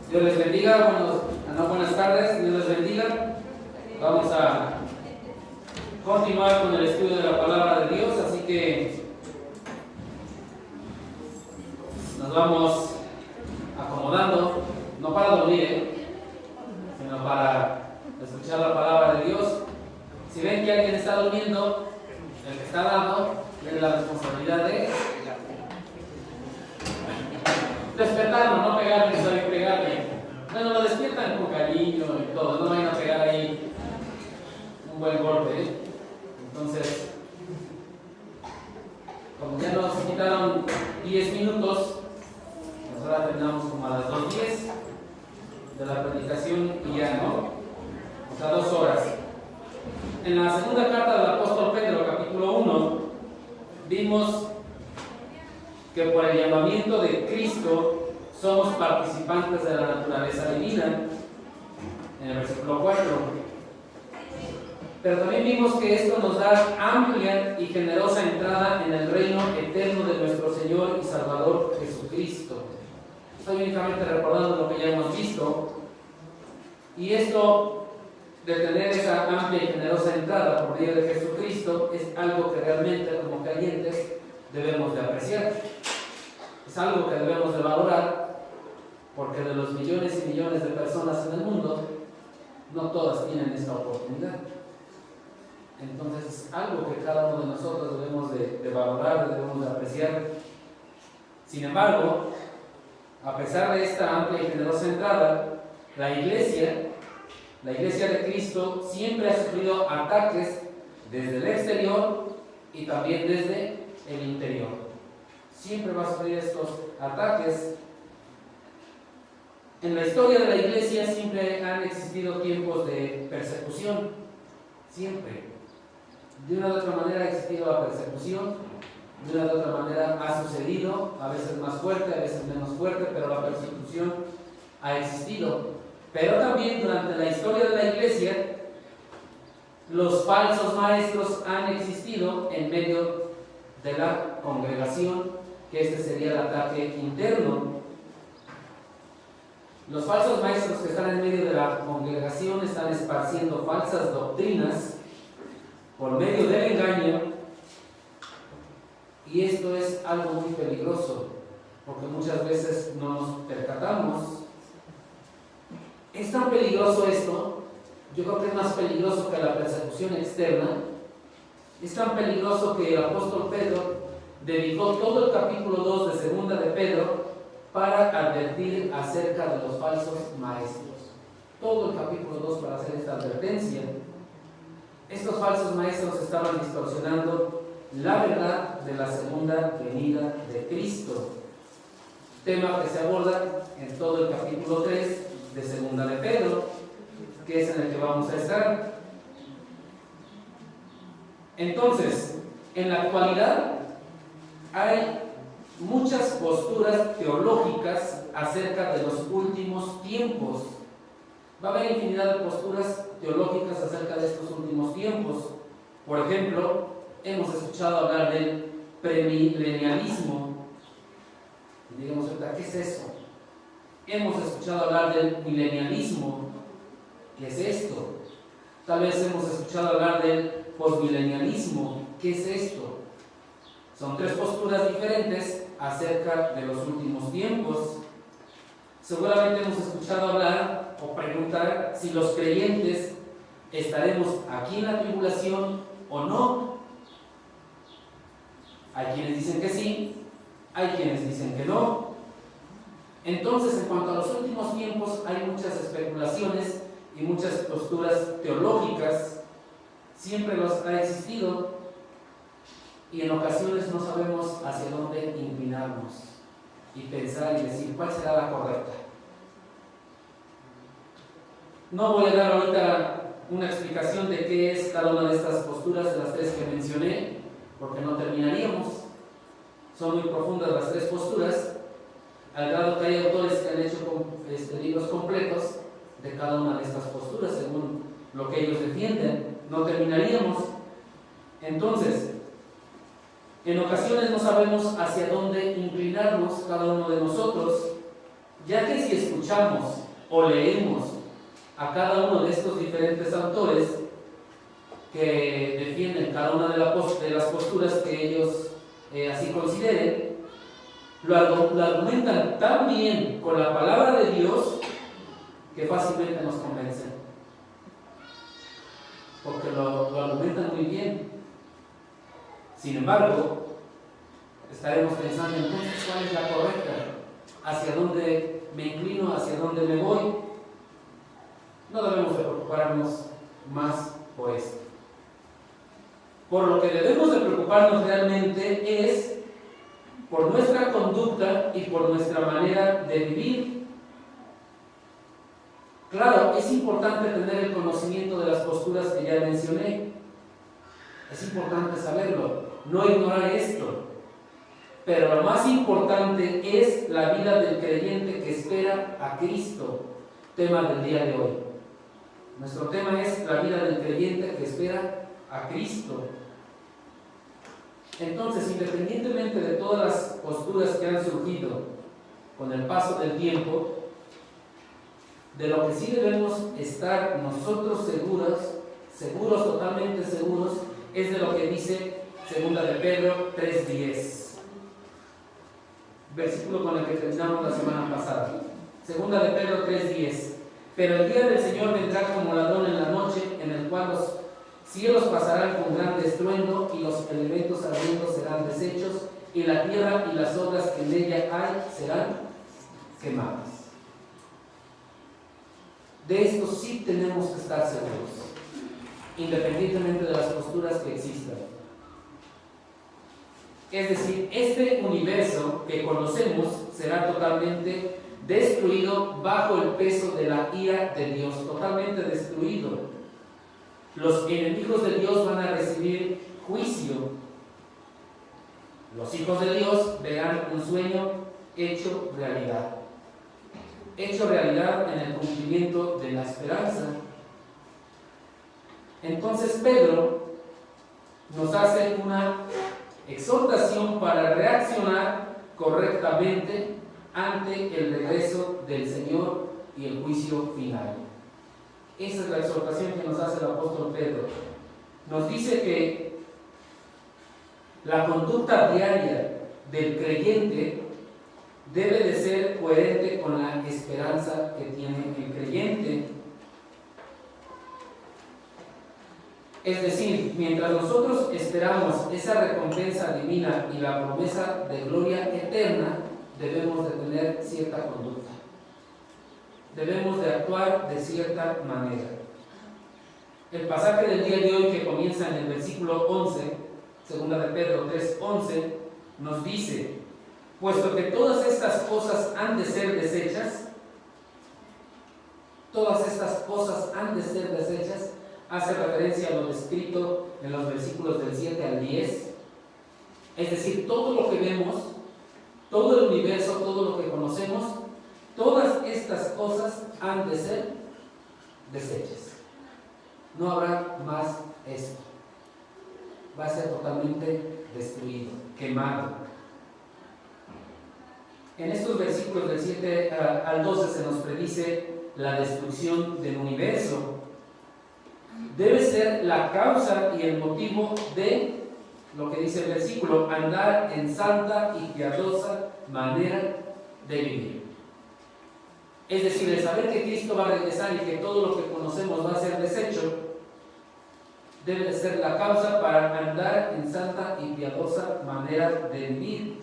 Dios les bendiga, buenas tardes, Dios les bendiga. Vamos a continuar con el estudio de la palabra de Dios, así que nos vamos acomodando, no para dormir, sino para escuchar la palabra de Dios. Si ven que alguien está durmiendo, el que está dando tiene la responsabilidad de despertarlo, no pegarle, saber pegarle. Bueno, lo despiertan con cariño y todo, no vayan a pegar ahí un buen golpe, ¿eh? Entonces, como ya nos quitaron 10 minutos, pues ahora terminamos como a las 2:10 de la predicación y ya, ¿no? O sea, 2 horas. En la segunda carta del apóstol Pedro, capítulo 1, vimos que por el llamamiento de Cristo somos participantes de la naturaleza divina, en el versículo 4. Pero también vimos que esto nos da amplia y generosa entrada en el reino eterno de nuestro Señor y Salvador Jesucristo. Estoy únicamente recordando lo que ya hemos visto, y esto de tener esa amplia y generosa entrada por medio de Jesucristo es algo que realmente como creyentes debemos de apreciar. Es algo que debemos de valorar, porque de los millones y millones de personas en el mundo, no todas tienen esta oportunidad. Entonces es algo que cada uno de nosotros debemos de valorar, debemos de apreciar. Sin embargo, a pesar de esta amplia y generosa entrada, la iglesia de Cristo siempre ha sufrido ataques desde el exterior y también desde el interior. Siempre va a sufrir estos ataques. En la historia de la iglesia siempre han existido tiempos de persecución. Siempre. De una u otra manera ha existido la persecución, de una u otra manera ha sucedido, a veces más fuerte, a veces menos fuerte, pero la persecución ha existido. Pero también durante la historia de la iglesia, los falsos maestros han existido en medio de la congregación, que este sería el ataque interno. Los falsos maestros que están en medio de la congregación están esparciendo falsas doctrinas por medio del engaño, y esto es algo muy peligroso, porque muchas veces no nos percatamos. Es tan peligroso esto, yo creo que es más peligroso que la persecución externa. Es tan peligroso que el apóstol Pedro dedicó todo el capítulo 2 de segunda de Pedro para advertir acerca de los falsos maestros. Todo el capítulo 2 para hacer esta advertencia. Estos falsos maestros estaban distorsionando la verdad de la segunda venida de Cristo, tema que se aborda en todo el capítulo 3 de segunda de Pedro, que es en el que vamos a estar. Entonces, en la actualidad hay muchas posturas teológicas acerca de los últimos tiempos. Va a haber infinidad de posturas teológicas acerca de estos últimos tiempos. Por ejemplo, hemos escuchado hablar del premilenialismo. Y digamos ahorita, ¿qué es eso? Hemos escuchado hablar del milenialismo. ¿Qué es esto? Tal vez hemos escuchado hablar del postmilenialismo. ¿Qué es esto? Son 3 posturas diferentes acerca de los últimos tiempos. Seguramente hemos escuchado hablar o preguntar si los creyentes estaremos aquí en la tribulación o no. Hay quienes dicen que sí, hay quienes dicen que no. Entonces, en cuanto a los últimos tiempos, hay muchas especulaciones y muchas posturas teológicas. Siempre los ha existido, y en ocasiones no sabemos hacia dónde inclinarnos y pensar y decir cuál será la correcta. No voy a dar ahorita una explicación de qué es cada una de estas posturas, de las 3 que mencioné, porque no terminaríamos. Son muy profundas las 3 posturas, al grado que hay autores que han hecho libros completos de cada una de estas posturas según lo que ellos defienden. No terminaríamos. Entonces, en ocasiones no sabemos hacia dónde inclinarnos cada uno de nosotros, ya que si escuchamos o leemos a cada uno de estos diferentes autores que defienden cada una de las posturas que ellos así consideren, lo argumentan tan bien con la palabra de Dios que fácilmente nos convencen, porque lo argumentan muy bien. Sin embargo, estaremos pensando entonces cuál es la correcta, hacia dónde me inclino, hacia dónde me voy. No debemos de preocuparnos más por esto. Por lo que debemos de preocuparnos realmente es por nuestra conducta y por nuestra manera de vivir. Claro, es importante tener el conocimiento de las posturas que ya mencioné. Es importante saberlo, no ignorar esto. Pero lo más importante es la vida del creyente que espera a Cristo, tema del día de hoy. Nuestro tema es la vida del creyente que espera a Cristo. Entonces, independientemente de todas las posturas que han surgido con el paso del tiempo, de lo que sí debemos estar nosotros seguros, totalmente seguros, es de lo que dice 2 de Pedro 3:10, versículo con el que terminamos la semana pasada. 2 de Pedro 3:10. Pero el día del Señor vendrá como ladrón en la noche, en el cual los cielos pasarán con gran estruendo y los elementos ardiendo serán deshechos y la tierra y las obras que en ella hay serán quemadas. De esto sí tenemos que estar seguros, independientemente de las posturas que existan. Es decir, este universo que conocemos será totalmente destruido bajo el peso de la ira de Dios, totalmente destruido. Los enemigos de Dios van a recibir juicio. Los hijos de Dios verán un sueño hecho realidad. Hecho realidad en el cumplimiento de la esperanza. Entonces Pedro nos hace una exhortación para reaccionar correctamente ante el regreso del Señor y el juicio final. Esa es la exhortación que nos hace el apóstol Pedro. Nos dice que la conducta diaria del creyente debe de ser coherente con la esperanza que tiene el creyente. Es decir, mientras nosotros esperamos esa recompensa divina y la promesa de gloria eterna, debemos de tener cierta conducta. Debemos de actuar de cierta manera. El pasaje del día de hoy, que comienza en el versículo 11, 2 de Pedro 3:11, nos dice: puesto que todas estas cosas han de ser desechas, todas estas cosas han de ser desechas, hace referencia a lo descrito en los versículos del 7 al 10. Es decir, todo lo que vemos, todo el universo, todo lo que conocemos, todas estas cosas han de ser desechas. No habrá más esto. Va a ser totalmente destruido, quemado. En estos versículos del 7 al 12 se nos predice la destrucción del universo. Debe ser la causa y el motivo de lo que dice el versículo: andar en santa y piadosa manera de vivir. Es decir, el saber que Cristo va a regresar y que todo lo que conocemos va a ser deshecho, debe de ser la causa para andar en santa y piadosa manera de vivir.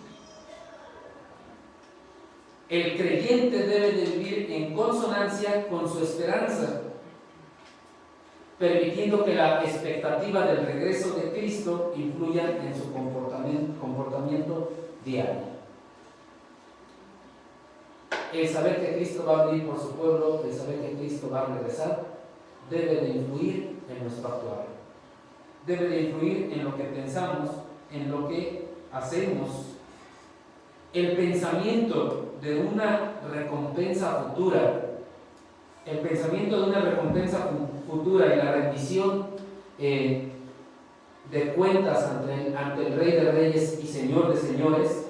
El creyente debe de vivir en consonancia con su esperanza, permitiendo que la expectativa del regreso de Cristo influya en su comportamiento diario. El saber que Cristo va a venir por su pueblo, el saber que Cristo va a regresar, debe de influir en nuestro actuar. Debe de influir en lo que pensamos, en lo que hacemos. El pensamiento de una recompensa futura, el pensamiento de una recompensa futura y la rendición de cuentas ante el Rey de Reyes y Señor de Señores,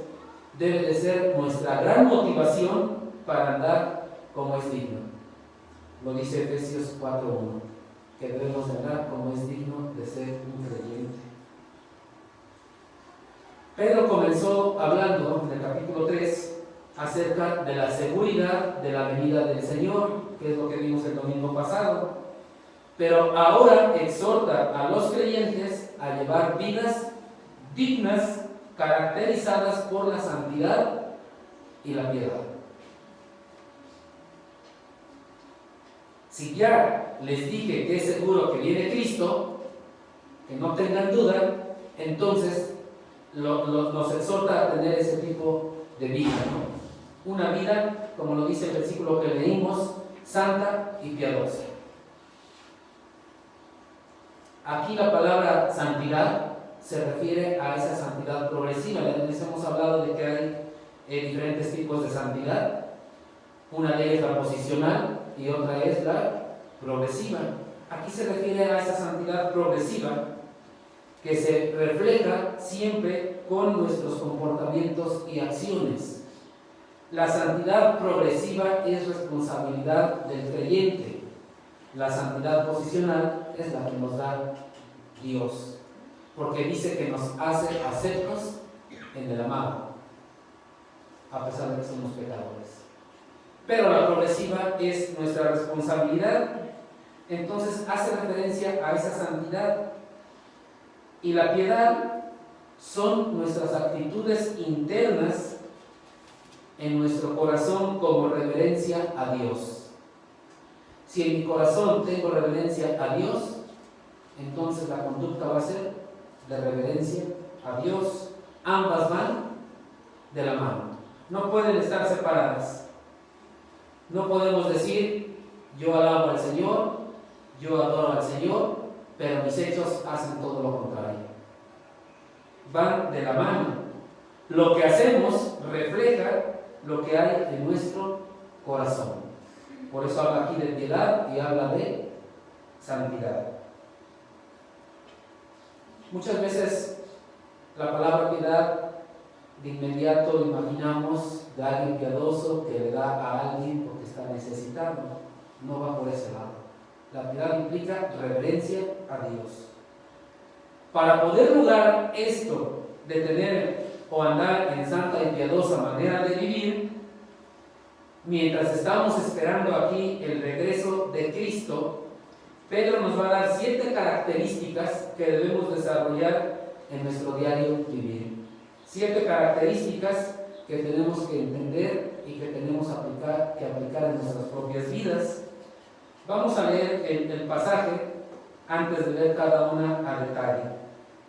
debe de ser nuestra gran motivación para andar como es digno. Lo dice Efesios 4:1, que debemos andar como es digno de ser un creyente. Pedro comenzó hablando en el capítulo 3 acerca de la seguridad de la venida del Señor, que es lo que vimos el domingo pasado. Pero ahora exhorta a los creyentes a llevar vidas dignas, caracterizadas por la santidad y la piedad. Si ya les dije que es seguro que viene Cristo, que no tengan duda, entonces nos exhorta a tener ese tipo de vida, ¿no? Una vida, como lo dice el versículo que leímos, santa y piadosa. Aquí la palabra santidad se refiere a esa santidad progresiva. Les hemos hablado de que hay diferentes tipos de santidad. Una de ellas es la posicional y otra es la progresiva. Aquí se refiere a esa santidad progresiva que se refleja siempre con nuestros comportamientos y acciones. La santidad progresiva es responsabilidad del creyente. La santidad posicional es la que nos da Dios, porque dice que nos hace aceptos en el amado, a pesar de que somos pecadores. Pero la progresiva es nuestra responsabilidad, entonces hace referencia a esa santidad. Y la piedad son nuestras actitudes internas en nuestro corazón como reverencia a Dios. Si en mi corazón tengo reverencia a Dios, entonces la conducta va a ser de reverencia a Dios. Ambas van de la mano, no pueden estar separadas. No podemos decir, yo alabo al Señor, yo adoro al Señor, pero mis hechos hacen todo lo contrario. Van de la mano. Lo que hacemos refleja lo que hay en nuestro corazón. Por eso habla aquí de piedad y habla de santidad. Muchas veces la palabra piedad, de inmediato imaginamos de alguien piadoso que le da a alguien porque está necesitado. No va por ese lado. La piedad implica reverencia a Dios. Para poder lograr esto de tener o andar en santa y piadosa manera de vivir, mientras estamos esperando aquí el regreso de Cristo, Pedro nos va a dar 7 características que debemos desarrollar en nuestro diario vivir. 7 características que tenemos que entender y que tenemos que aplicar en nuestras propias vidas. Vamos a leer el pasaje antes de ver cada una a detalle.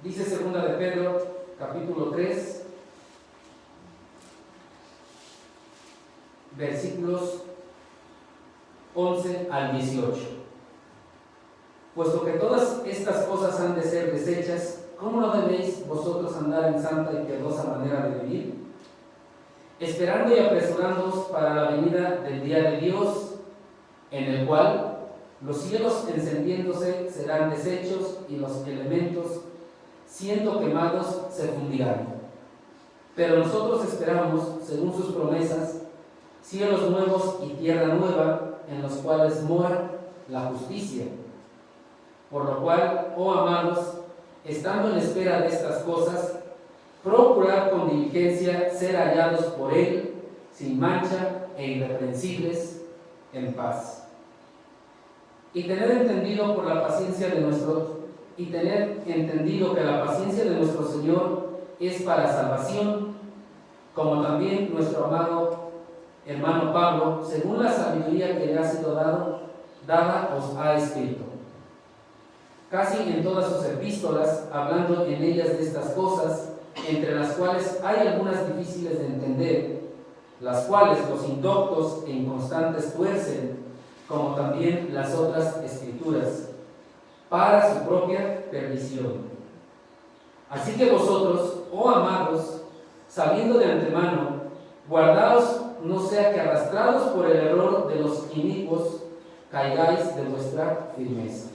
Dice 2 de Pedro, capítulo 3, versículos 11 al 18. Puesto que todas estas cosas han de ser deshechas, ¿cómo no debéis vosotros andar en santa y piadosa manera de vivir? Esperando y apresurándoos para la venida del día de Dios, en el cual los cielos encendiéndose serán deshechos y los elementos siendo quemados se fundirán. Pero nosotros esperamos, según sus promesas, cielos nuevos y tierra nueva, en los cuales mora la justicia. Por lo cual, oh amados, estando en espera de estas cosas, procurad con diligencia ser hallados por Él, sin mancha e irreprensibles, en paz. Y tener entendido que la paciencia de nuestro Señor es para salvación, como también nuestro amado hermano Pablo, según la sabiduría que le ha sido dada, os ha escrito. Casi en todas sus epístolas, hablando en ellas de estas cosas, entre las cuales hay algunas difíciles de entender, las cuales los indoctos e inconstantes tuercen, como también las otras escrituras, para su propia perdición. Así que vosotros, oh amados, sabiendo de antemano, guardaos, no sea que arrastrados por el error de los inicuos, caigáis de vuestra firmeza.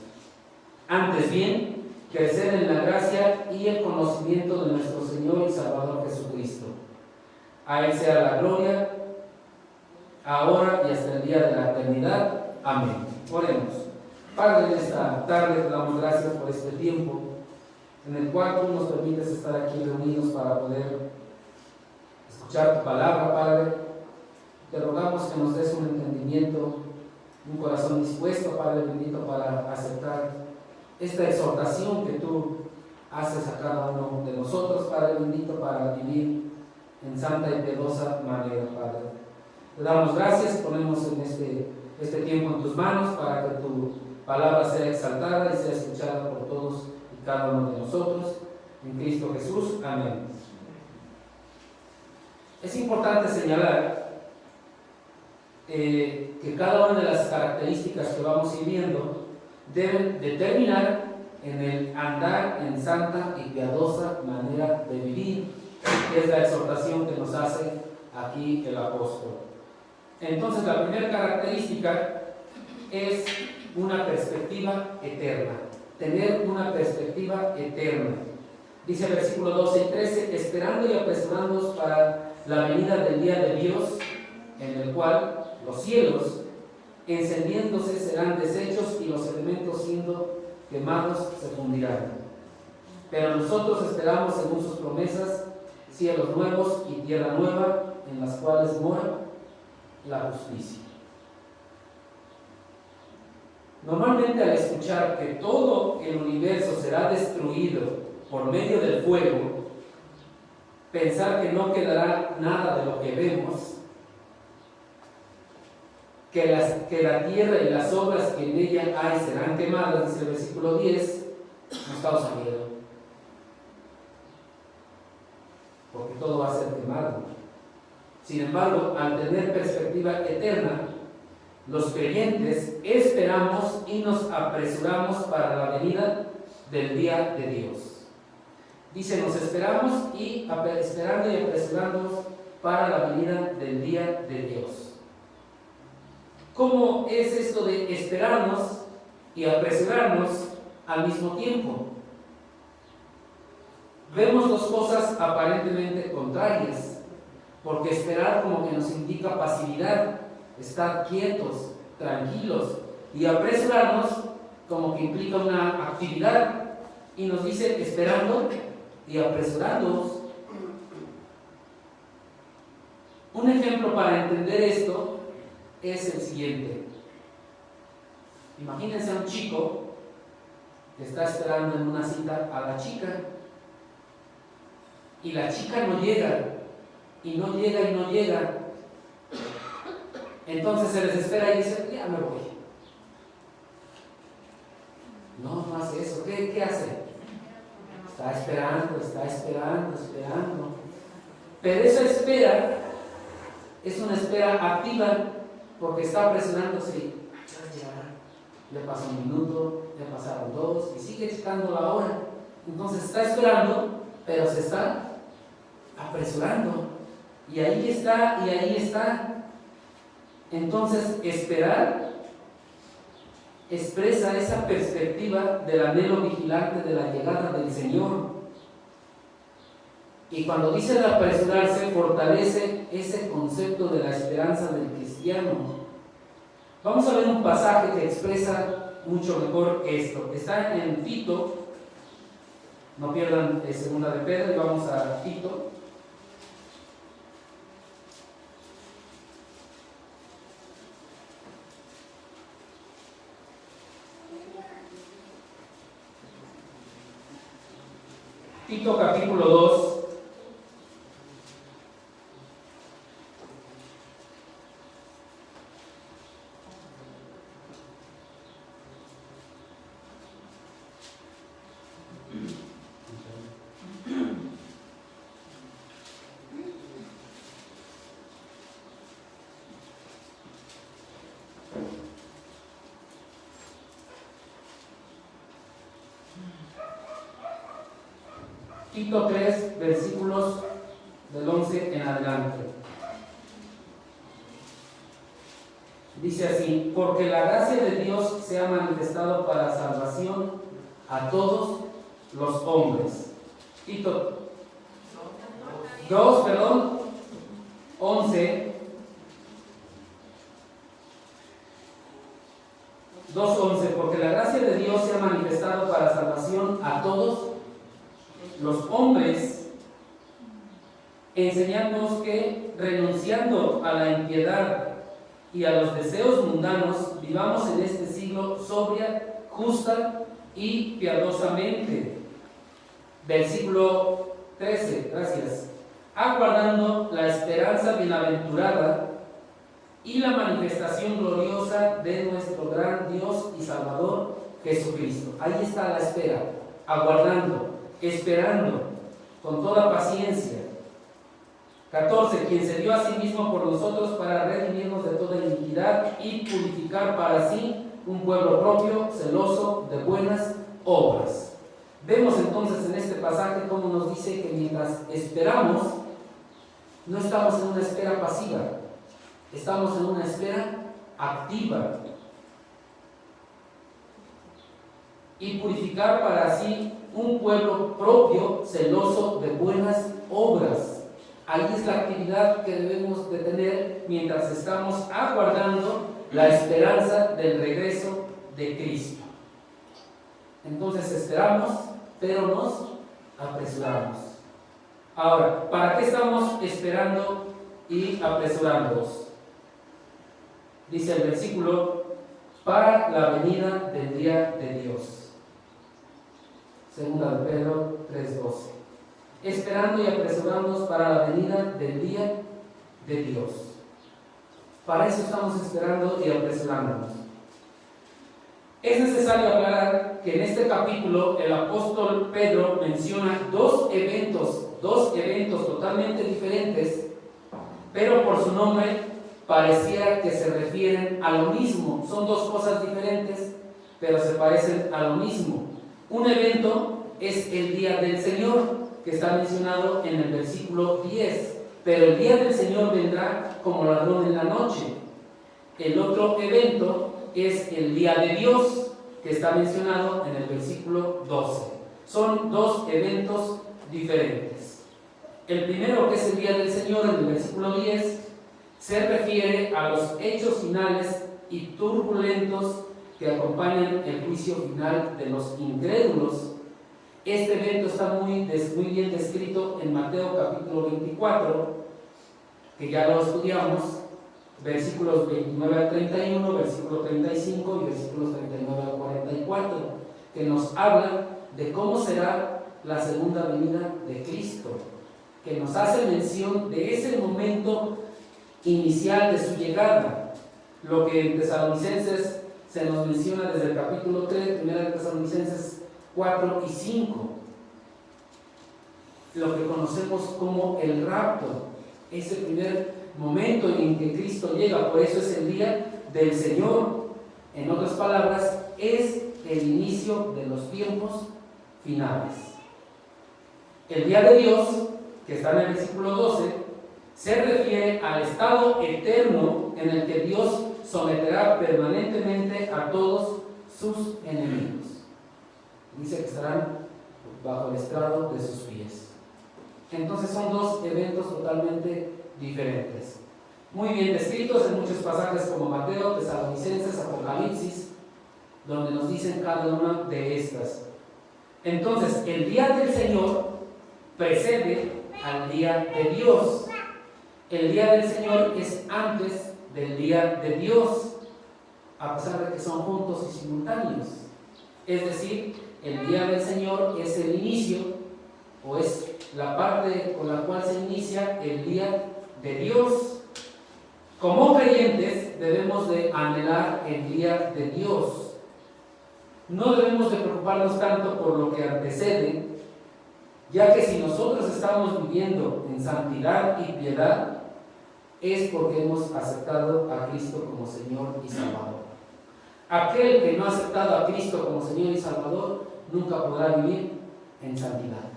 Antes bien, crecer en la gracia y el conocimiento de nuestro Señor y Salvador Jesucristo. A Él sea la gloria ahora y hasta el día de la eternidad. Amén. Oremos. Padre, en esta tarde te damos gracias por este tiempo en el cual tú nos permites estar aquí reunidos para poder escuchar tu palabra, Padre. Te rogamos que nos des un entendimiento, un corazón dispuesto, Padre bendito, para aceptar esta exhortación que tú haces a cada uno de nosotros, Padre bendito, para vivir en santa y piadosa manera, Padre. Te damos gracias, ponemos en este tiempo en tus manos para que tu palabra sea exaltada y sea escuchada por todos y cada uno de nosotros. En Cristo Jesús. Amén. Es importante señalar que cada una de las características que vamos a ir viendo deben determinar en el andar en santa y piadosa manera de vivir, que es la exhortación que nos hace aquí el apóstol. Entonces, la primera característica es una perspectiva eterna, tener una perspectiva eterna. Dice el versículo 12 y 13, esperando y apresurándonos para la venida del día de Dios, en el cual los cielos, encendiéndose, serán deshechos y los elementos siendo quemados se fundirán. Pero nosotros esperamos, según sus promesas, cielos nuevos y tierra nueva, en las cuales mora la justicia. Normalmente, al escuchar que todo el universo será destruido por medio del fuego, pensar que no quedará nada de lo que vemos, que la tierra y las obras que en ella hay serán quemadas, dice el versículo 10, nos causa miedo, porque todo va a ser quemado. Sin embargo, al tener perspectiva eterna, los creyentes esperamos y nos apresuramos para la venida del día de Dios. Dice, nos esperamos y esperando y apresurándonos para la venida del día de Dios. ¿Cómo es esto de esperarnos y apresurarnos al mismo tiempo? Vemos dos cosas aparentemente contrarias, porque esperar como que nos indica pasividad, estar quietos, tranquilos, y apresurarnos como que implica una actividad, y nos dice esperando y apresurándonos. Un ejemplo para entender esto es el siguiente. Imagínense a un chico que está esperando en una cita a la chica, y la chica no llega, y no llega, y no llega. Entonces se desespera y dice, ya me voy. No hace eso. ¿Qué hace? Está esperando. Pero esa espera es una espera activa, porque está apresurándose. Ya pasó un minuto, ya pasaron dos, y sigue checando la hora. Entonces está esperando, pero se está apresurando. Y ahí está. Entonces, esperar expresa esa perspectiva del anhelo vigilante de la llegada del Señor. Y cuando dice de apresurarse, fortalece ese concepto de la esperanza del cristiano. Vamos a ver un pasaje que expresa mucho mejor esto. Está en Tito. No pierdan segunda de Pedro, y vamos a Tito. Tito capítulo 2. Tito 3, versículos del 11 en adelante. Dice así: porque la gracia de Dios se ha manifestado para salvación a todos los hombres. Tito 2, 11. 2:11, porque la gracia de Dios se ha manifestado para salvación a todos los hombres, enseñándonos que, renunciando a la impiedad y a los deseos mundanos, vivamos en este siglo sobria, justa y piadosamente. Versículo 13, gracias. Aguardando la esperanza bienaventurada y la manifestación gloriosa de nuestro gran Dios y Salvador Jesucristo. Ahí está la espera, aguardando, esperando, con toda paciencia. 14, quien se dio a sí mismo por nosotros para redimirnos de toda iniquidad y purificar para sí un pueblo propio, celoso de buenas obras. Vemos entonces en este pasaje cómo nos dice que mientras esperamos, no estamos en una espera pasiva, estamos en una espera activa. Y purificar para sí un pueblo propio, celoso de buenas obras. Ahí es la actividad que debemos de tener mientras estamos aguardando la esperanza del regreso de Cristo. Entonces esperamos, pero nos apresuramos. Ahora, ¿para qué estamos esperando y apresurándonos? Dice el versículo, para la venida del día de Dios. Segunda de Pedro 3:12. Esperando y apresurándonos para la venida del día de Dios. Para eso estamos esperando y apresurándonos. Es necesario aclarar que en este capítulo el apóstol Pedro menciona dos eventos totalmente diferentes, pero por su nombre pareciera que se refieren a lo mismo. Son dos cosas diferentes, pero se parecen a lo mismo. Un evento es el día del Señor, que está mencionado en el versículo 10, pero el día del Señor vendrá como ladrón en la noche. El otro evento es el día de Dios, que está mencionado en el versículo 12. Son dos eventos diferentes. El primero, que es el día del Señor, en el versículo 10, se refiere a los hechos finales y turbulentos que acompañan el juicio final de los incrédulos. Este evento está muy bien descrito en Mateo capítulo 24, que ya lo estudiamos, versículos 29 al 31, versículo 35 y versículos 39 al 44, que nos habla de cómo será la segunda venida de Cristo, que nos hace mención de ese momento inicial de su llegada, lo que en Tesalonicenses se nos menciona desde el capítulo 3, primera de Tesalonicenses 4 y 5, lo que conocemos como el rapto, ese primer momento en que Cristo llega. Por eso es el día del Señor. En otras palabras, es el inicio de los tiempos finales. El día de Dios, que está en el versículo 12, se refiere al estado eterno en el que Dios someterá permanentemente a todos sus enemigos. Dice que estarán bajo el estrado de sus pies. Entonces son dos eventos totalmente diferentes, muy bien descritos en muchos pasajes como Mateo, Tesalonicenses, Apocalipsis, donde nos dicen cada una de estas. Entonces, el día del Señor precede al día de Dios. El día del Señor es antes del día de Dios, a pesar de que son juntos y simultáneos. Es decir, el día del Señor es el inicio, o es la parte con la cual se inicia el día de Dios. Como creyentes debemos de anhelar el día de Dios. No debemos de preocuparnos tanto por lo que antecede, ya que si nosotros estamos viviendo en santidad y piedad, es porque hemos aceptado a Cristo como Señor y Salvador. Aquel que no ha aceptado a Cristo como Señor y Salvador nunca podrá vivir en santidad,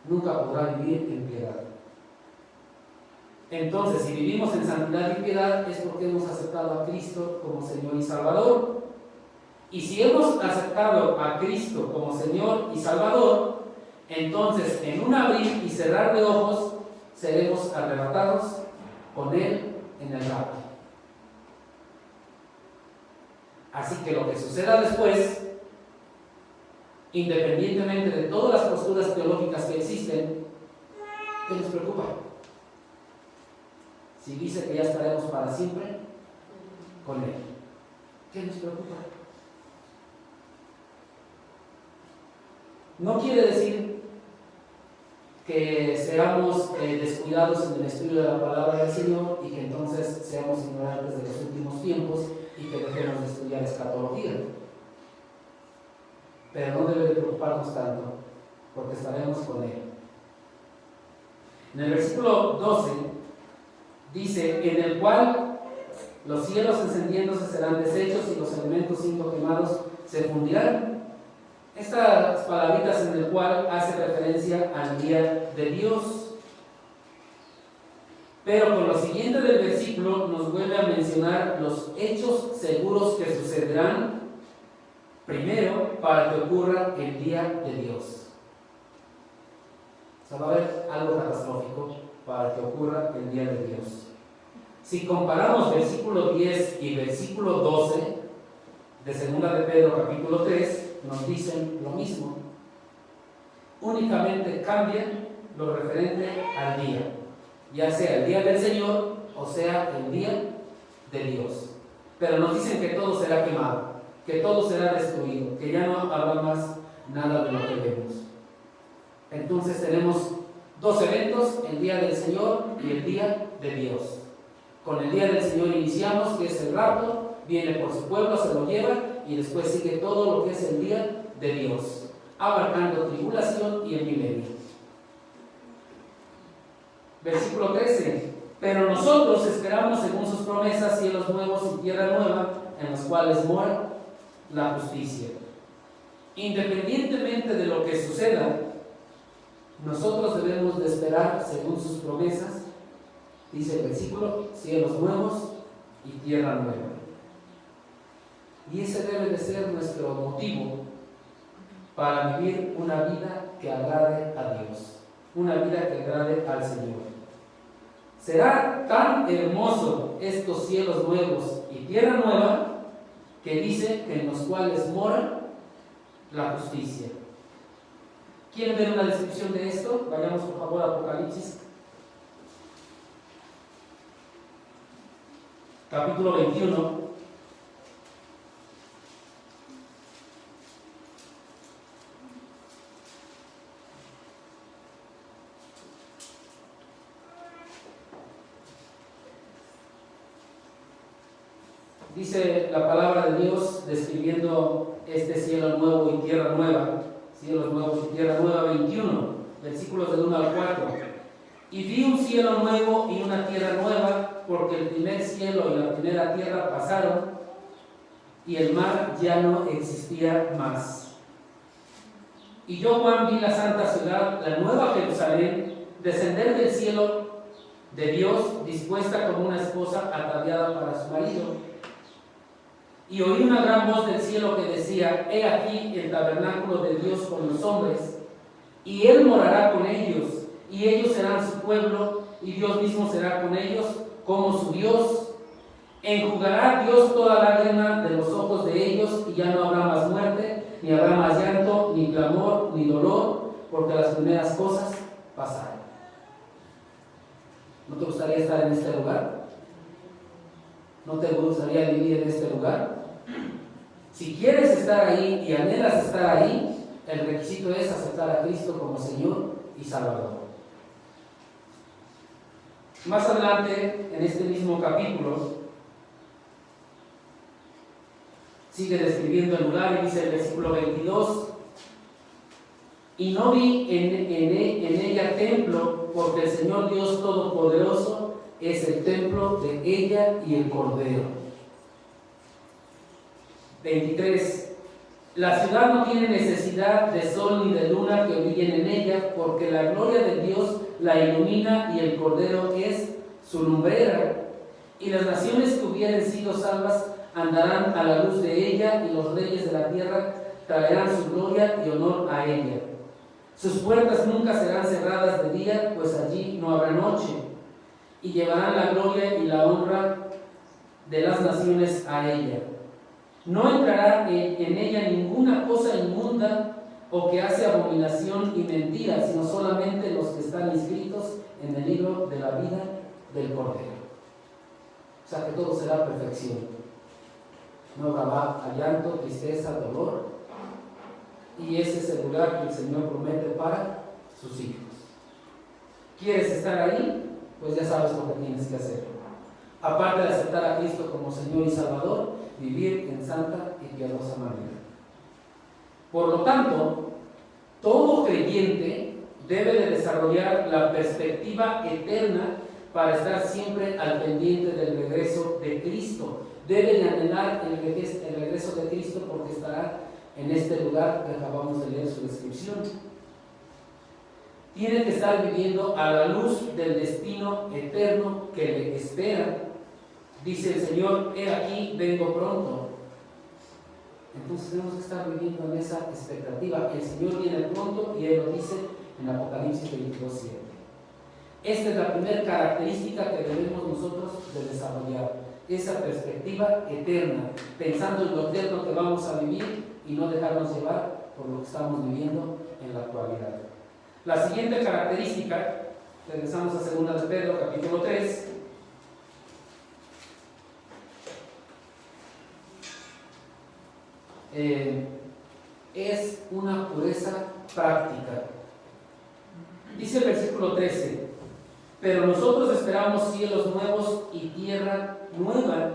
nunca podrá vivir en piedad. Entonces, si vivimos en santidad y piedad, es porque hemos aceptado a Cristo como Señor y Salvador. Y si hemos aceptado a Cristo como Señor y Salvador, entonces en un abrir y cerrar de ojos seremos arrebatados con Él en el rapto. Así que lo que suceda después, independientemente de todas las posturas teológicas que existen, ¿qué nos preocupa? Si dice que ya estaremos para siempre con Él, ¿qué nos preocupa? No quiere decir que seamos descuidados en el estudio de la palabra del Señor y que entonces seamos ignorantes de los últimos tiempos y que dejemos de estudiar escatología. Pero no debe de preocuparnos tanto, porque estaremos con Él. En el versículo 12 dice: en el cual los cielos encendiéndose serán deshechos y los elementos siendo quemados se fundirán. Estas palabritas en el cual hace referencia al día de Dios. Pero con lo siguiente del versículo nos vuelve a mencionar los hechos seguros que sucederán primero para que ocurra el día de Dios. O sea, va a haber algo catastrófico para que ocurra el día de Dios. Si comparamos versículo 10 y versículo 12 de 2 de Pedro capítulo 3, nos dicen lo mismo. Únicamente cambian lo referente al día, ya sea el día del Señor o sea el día de Dios. Pero nos dicen que todo será quemado, que todo será destruido, que ya no habrá más nada de lo que vemos. Entonces tenemos dos eventos: el día del Señor y el día de Dios. Con el día del Señor iniciamos, que es el rapto, viene por su pueblo, se lo lleva, y después sigue todo lo que es el día de Dios, abarcando tribulación y el milenio. Versículo 13: pero nosotros esperamos según sus promesas cielos nuevos y tierra nueva, en los cuales mora la justicia. Independientemente de lo que suceda, nosotros debemos de esperar según sus promesas. Dice el versículo: cielos nuevos y tierra nueva. Y ese debe de ser nuestro motivo para vivir una vida que agrade a Dios, una vida que agrade al Señor. Será tan hermoso estos cielos nuevos y tierra nueva que dice que en los cuales mora la justicia. ¿Quieren ver una descripción de esto? Vayamos por favor a Apocalipsis capítulo 21. Dice la palabra de Dios describiendo este cielo nuevo y tierra nueva, cielos nuevos y tierra nueva, 21, versículos del 1 al 4. Y vi un cielo nuevo y una tierra nueva, porque el primer cielo y la primera tierra pasaron, y el mar ya no existía más. Y yo, Juan, vi la santa ciudad, la nueva Jerusalén, descender del cielo de Dios, dispuesta como una esposa ataviada para su marido. Y oí una gran voz del cielo que decía: he aquí el tabernáculo de Dios con los hombres, y Él morará con ellos, y ellos serán su pueblo, y Dios mismo será con ellos como su Dios. Enjugará Dios toda lágrima de los ojos de ellos, y ya no habrá más muerte, ni habrá más llanto, ni clamor, ni dolor, porque las primeras cosas pasaron. ¿No te gustaría estar en este lugar? ¿No te gustaría vivir en este lugar? Si quieres estar ahí y anhelas estar ahí, el requisito es aceptar a Cristo como Señor y Salvador. Más adelante, en este mismo capítulo, sigue describiendo el lugar y dice el versículo 22: y no vi en ella templo, porque el Señor Dios Todopoderoso es el templo de ella y el Cordero. 23. La ciudad no tiene necesidad de sol ni de luna que brillen en ella, porque la gloria de Dios la ilumina y el Cordero es su lumbrera. Y las naciones que hubieren sido salvas andarán a la luz de ella, y los reyes de la tierra traerán su gloria y honor a ella. Sus puertas nunca serán cerradas de día, pues allí no habrá noche. Y llevarán la gloria y la honra de las naciones a ella. No entrará en ella ninguna cosa inmunda o que hace abominación y mentira, sino solamente los que están inscritos en el libro de la vida del Cordero. O sea que todo será perfección. No habrá llanto, tristeza, dolor. Y ese es el lugar que el Señor promete para sus hijos. ¿Quieres estar ahí? Pues ya sabes lo que tienes que hacer. Aparte de aceptar a Cristo como Señor y Salvador, vivir en santa y piadosa manera. Por lo tanto, todo creyente debe de desarrollar la perspectiva eterna para estar siempre al pendiente del regreso de Cristo. Debe de anhelar el regreso de Cristo porque estará en este lugar que acabamos de leer su descripción. Tiene que estar viviendo a la luz del destino eterno que le espera. Dice el Señor, he aquí, vengo pronto. Entonces tenemos que estar viviendo en esa expectativa. El Señor viene pronto y Él lo dice en Apocalipsis 22:7. Esta es la primera característica que debemos nosotros de desarrollar. Esa perspectiva eterna, pensando en lo eterno que vamos a vivir y no dejarnos llevar por lo que estamos viviendo en la actualidad. La siguiente característica, regresamos a 2 de Pedro, capítulo 3. Es una pureza práctica. Dice el versículo 13: pero nosotros esperamos cielos nuevos y tierra nueva.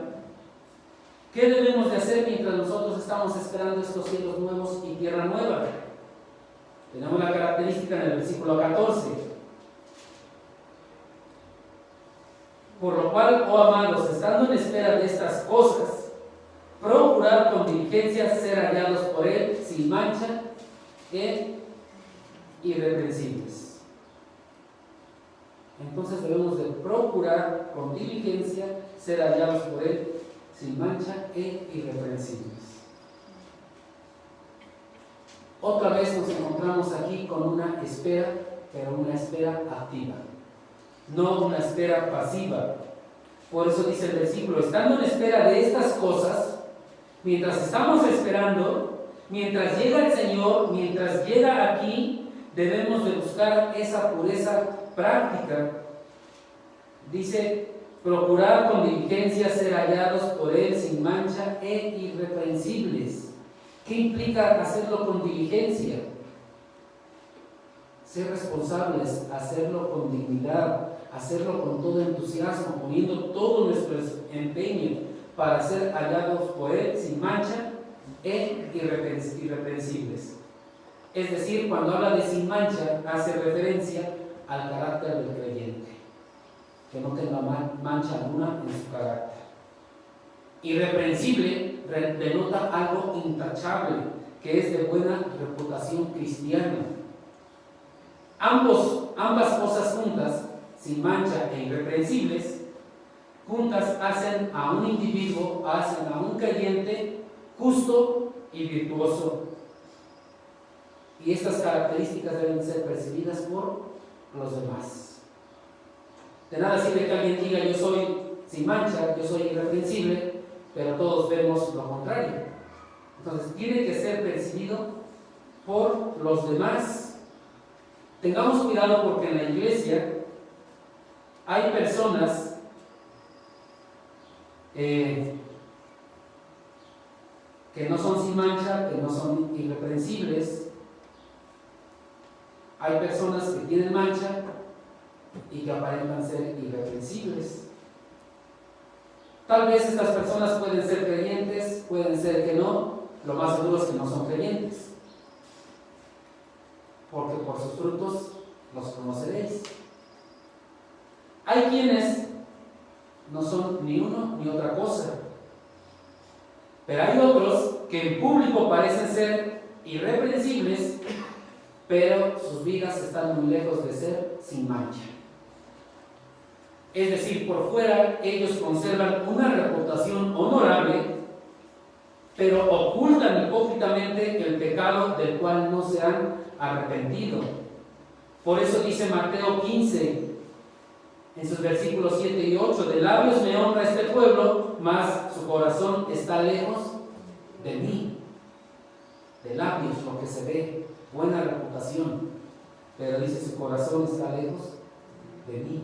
¿Qué debemos de hacer mientras nosotros estamos esperando estos cielos nuevos y tierra nueva? Tenemos la característica en el versículo 14. Por lo cual, oh amados, estando en espera de estas cosas, procurar con diligencia ser hallados por Él sin mancha e irreprensibles. Entonces debemos de procurar con diligencia ser hallados por Él sin mancha e irreprensibles. Otra vez nos encontramos aquí con una espera, pero una espera activa, no una espera pasiva. Por eso dice el versículo, estando en espera de estas cosas, mientras estamos esperando, mientras llega el Señor, mientras llega aquí, debemos de buscar esa pureza práctica. Dice, procurar con diligencia ser hallados por Él sin mancha e irreprensibles. ¿Qué implica hacerlo con diligencia? Ser responsables, hacerlo con dignidad, hacerlo con todo entusiasmo, poniendo todo nuestro empeño para ser hallados por Él sin mancha e irreprensibles. Es decir, cuando habla de sin mancha, hace referencia al carácter del creyente, que no tenga mancha alguna en su carácter. Irreprensible denota algo intachable, que es de buena reputación cristiana. Ambas cosas juntas, sin mancha e irreprensibles, juntas hacen a un individuo, hacen a un creyente justo y virtuoso. Y estas características deben ser percibidas por los demás. De nada sirve que alguien diga yo soy sin mancha, yo soy irreprensible, pero todos vemos lo contrario. Entonces tiene que ser percibido por los demás. Tengamos cuidado porque en la iglesia hay personas que no son sin mancha, que no son irreprensibles. Hay personas que tienen mancha y que aparentan ser irreprensibles. Tal vez estas personas pueden ser creyentes, pueden ser que no. Lo más seguro es que no son creyentes, porque por sus frutos los conoceréis. Hay quienes no son ni uno ni otra cosa, pero hay otros que en público parecen ser irreprensibles, pero sus vidas están muy lejos de ser sin mancha. Es decir, por fuera ellos conservan una reputación honorable, pero ocultan hipócritamente el pecado del cual no se han arrepentido. Por eso dice Mateo 15, en sus versículos 7 y 8, de labios me honra este pueblo, mas su corazón está lejos de mí, de labios, lo que se ve, buena reputación, pero dice su corazón está lejos de mí.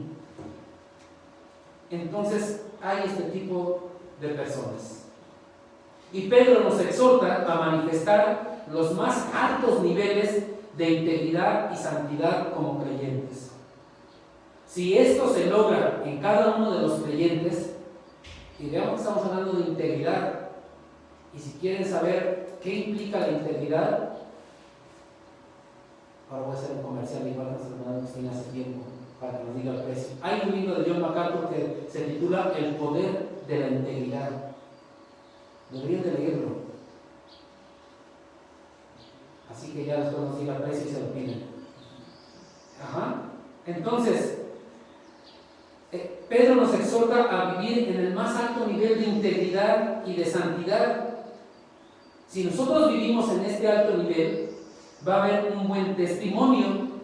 Entonces hay este tipo de personas. Y Pedro nos exhorta a manifestar los más altos niveles de integridad y santidad como creyentes. Si esto se logra en cada uno de los creyentes, y veamos que estamos hablando de integridad, y si quieren saber qué implica la integridad, ahora voy a hacer un comercial igual que nuestro hermano Agustín hace tiempo, para que nos diga el precio. Hay un libro de John MacArthur que se titula El poder de la integridad. Deberían de leerlo. Así que ya después nos diga el precio y se lo piden. Entonces, Pedro nos exhorta a vivir en el más alto nivel de integridad y de santidad. Si nosotros vivimos en este alto nivel, va a haber un buen testimonio,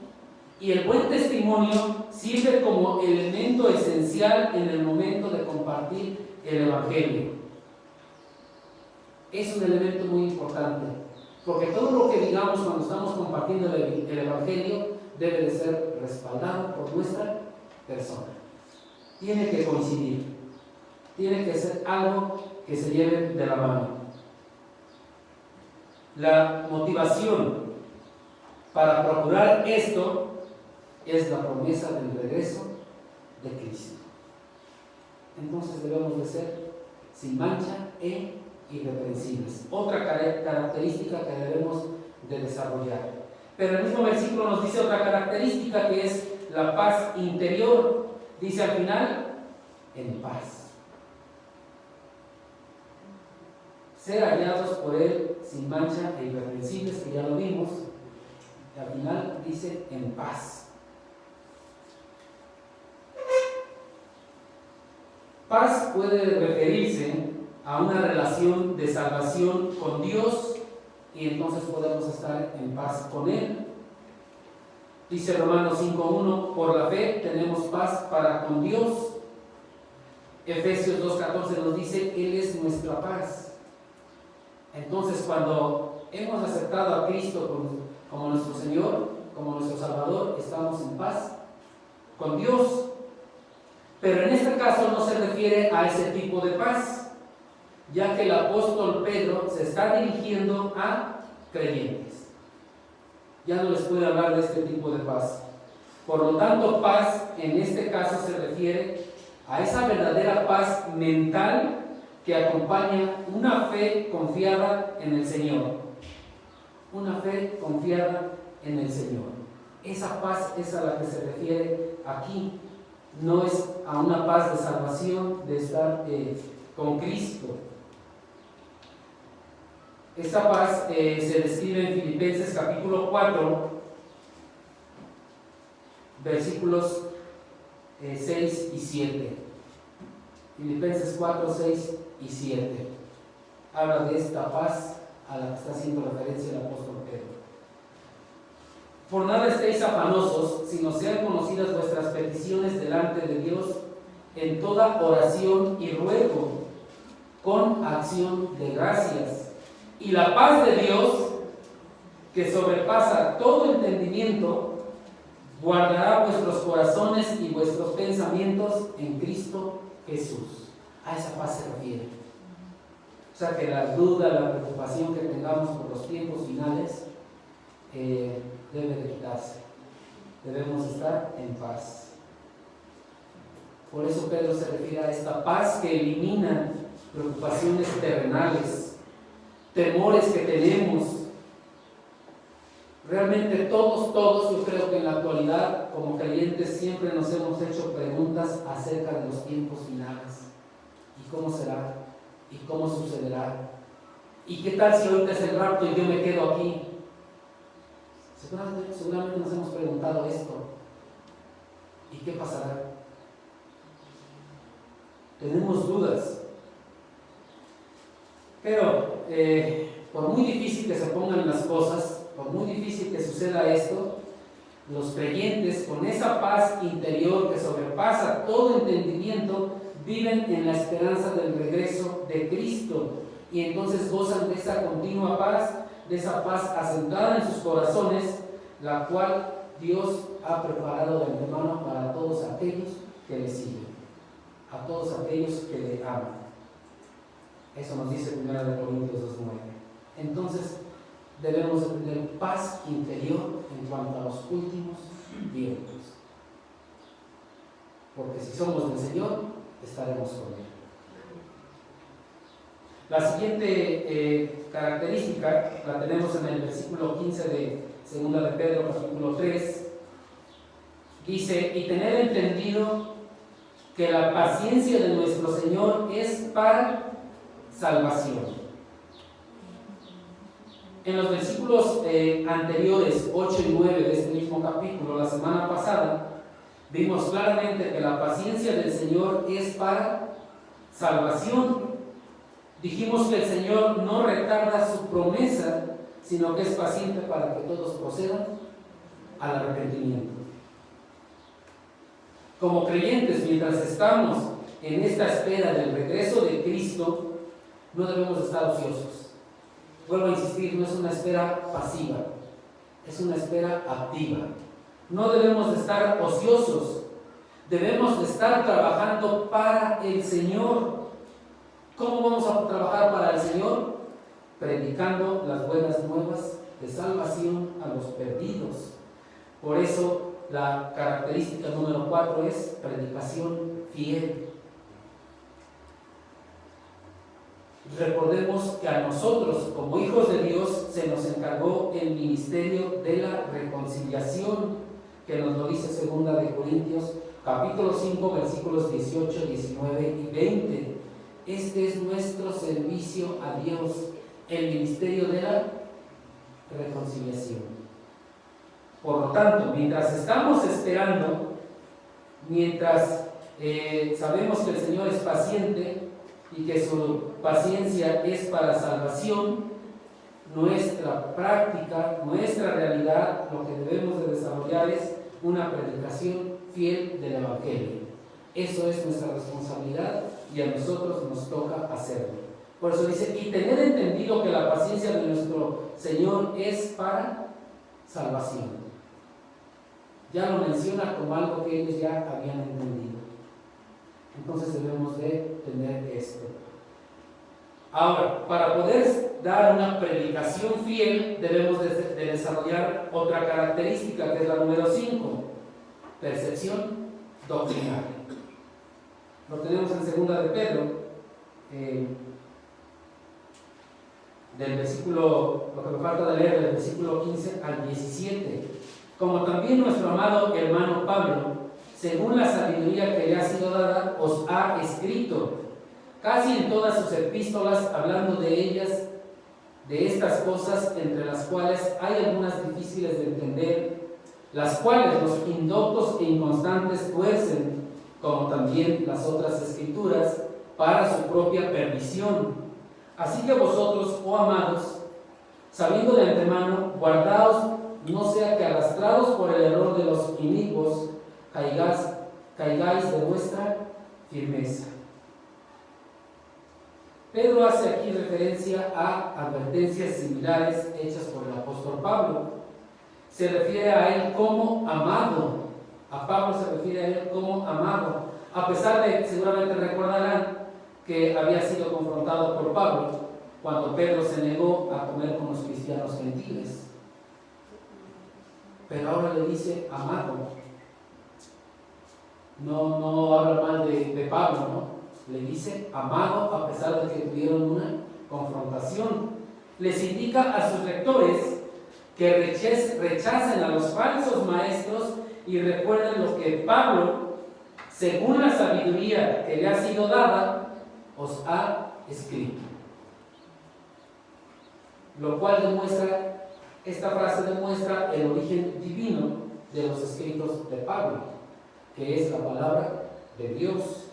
y el buen testimonio sirve como elemento esencial en el momento de compartir el Evangelio. Es un elemento muy importante, porque todo lo que digamos cuando estamos compartiendo el Evangelio debe de ser respaldado por nuestra persona. Tiene que coincidir, tiene que ser algo que se lleve de la mano. La motivación para procurar esto es la promesa del regreso de Cristo. Entonces debemos de ser sin mancha e irreprensibles. Otra característica que debemos de desarrollar. Pero el mismo versículo nos dice otra característica, que es la paz interior. Dice al final, en paz. Ser hallados por Él sin mancha e irreprensibles, que ya lo vimos. Y al final dice, en paz. Paz puede referirse a una relación de salvación con Dios, y entonces podemos estar en paz con Él. Dice Romanos 5:1, por la fe tenemos paz para con Dios. Efesios 2:14 nos dice, Él es nuestra paz. Entonces, cuando hemos aceptado a Cristo como nuestro Señor, como nuestro Salvador, estamos en paz con Dios. Pero en este caso no se refiere a ese tipo de paz, ya que el apóstol Pedro se está dirigiendo a creyentes. Ya no les puede hablar de este tipo de paz. Por lo tanto, paz en este caso se refiere a esa verdadera paz mental que acompaña una fe confiada en el Señor. Una fe confiada en el Señor. Esa paz es a la que se refiere aquí. No es a una paz de salvación, de estar con Cristo. Esta paz se describe en Filipenses capítulo 4, versículos 6 y 7. Filipenses 4, 6 y 7. Habla de esta paz a la que está haciendo referencia el apóstol Pedro. Por nada estéis afanosos, sino sean conocidas vuestras peticiones delante de Dios en toda oración y ruego, con acción de gracias. Y la paz de Dios, que sobrepasa todo entendimiento, guardará vuestros corazones y vuestros pensamientos en Cristo Jesús. A esa paz se refiere. O sea que la duda, la preocupación que tengamos por los tiempos finales debe de quitarse. Debemos estar en paz. Por eso Pedro se refiere a esta paz que elimina preocupaciones terrenales, temores que tenemos. Realmente todos, yo creo que en la actualidad, como creyentes, siempre nos hemos hecho preguntas acerca de los tiempos finales. ¿Y cómo será? ¿Y cómo sucederá? ¿Y qué tal si ahorita es el rapto y yo me quedo aquí? Seguramente nos hemos preguntado esto. ¿Y qué pasará? Tenemos dudas. Pero por muy difícil que se pongan las cosas, por muy difícil que suceda esto, los creyentes con esa paz interior que sobrepasa todo entendimiento, viven en la esperanza del regreso de Cristo, y entonces gozan de esa continua paz, de esa paz asentada en sus corazones, la cual Dios ha preparado de antemano para todos aquellos que le siguen, a todos aquellos que le aman. Eso nos dice 1 Corintios 2:9. Entonces debemos tener paz interior en cuanto a los últimos tiempos, porque si somos del Señor, estaremos con Él. La siguiente característica la tenemos en el versículo 15 de 2 de Pedro, capítulo 3. Dice: y tener entendido que la paciencia de nuestro Señor es para salvación. En los versículos anteriores, 8 y 9 de este mismo capítulo, la semana pasada, vimos claramente que la paciencia del Señor es para salvación. Dijimos que el Señor no retarda su promesa, sino que es paciente para que todos procedan al arrepentimiento. Como creyentes, mientras estamos en esta espera del regreso de Cristo, no debemos estar ociosos. Vuelvo a insistir, no es una espera pasiva, es una espera activa. No debemos de estar ociosos, debemos de estar trabajando para el Señor. ¿Cómo vamos a trabajar para el Señor? Predicando las buenas nuevas de salvación a los perdidos. Por eso la característica número 4 es predicación fiel. Recordemos que a nosotros, como hijos de Dios, se nos encargó el ministerio de la reconciliación, que nos lo dice 2 de Corintios, capítulo 5, versículos 18, 19 y 20. Este es nuestro servicio a Dios, el ministerio de la reconciliación. Por lo tanto, mientras estamos esperando, mientras sabemos que el Señor es paciente y que su paciencia es para salvación, nuestra práctica, nuestra realidad, lo que debemos de desarrollar es una predicación fiel del Evangelio. Eso es nuestra responsabilidad y a nosotros nos toca hacerlo. Por eso dice: y tener entendido que la paciencia de nuestro Señor es para salvación. Ya lo menciona como algo que ellos ya habían entendido. Entonces debemos de tener esto. Ahora, para poder dar una predicación fiel, debemos de desarrollar otra característica, que es la número 5, percepción doctrinal. Lo tenemos en 2 de Pedro, del versículo, lo que me falta de leer, del versículo 15 al 17. Como también nuestro amado hermano Pablo, según la sabiduría que le ha sido dada, os ha escrito, casi en todas sus epístolas, hablando de ellas, de estas cosas, entre las cuales hay algunas difíciles de entender, las cuales los indoctos e inconstantes tuercen, como también las otras escrituras, para su propia perdición. Así que vosotros, oh amados, sabiendo de antemano, guardaos, no sea que arrastrados por el error de los inicuos, caigáis de vuestra firmeza. Pedro hace aquí referencia a advertencias similares hechas por el apóstol Pablo. Se refiere a él como amado. A Pablo se refiere a él como amado. A pesar de, seguramente recordarán, que había sido confrontado por Pablo cuando Pedro se negó a comer con los cristianos gentiles. Pero ahora le dice amado. No habla mal de Pablo, ¿no? Le dice amado a pesar de que tuvieron una confrontación. Les indica a sus lectores que rechacen a los falsos maestros y recuerden lo que Pablo, según la sabiduría que le ha sido dada, os ha escrito. Lo cual demuestra, esta frase demuestra el origen divino de los escritos de Pablo, que es la palabra de Dios.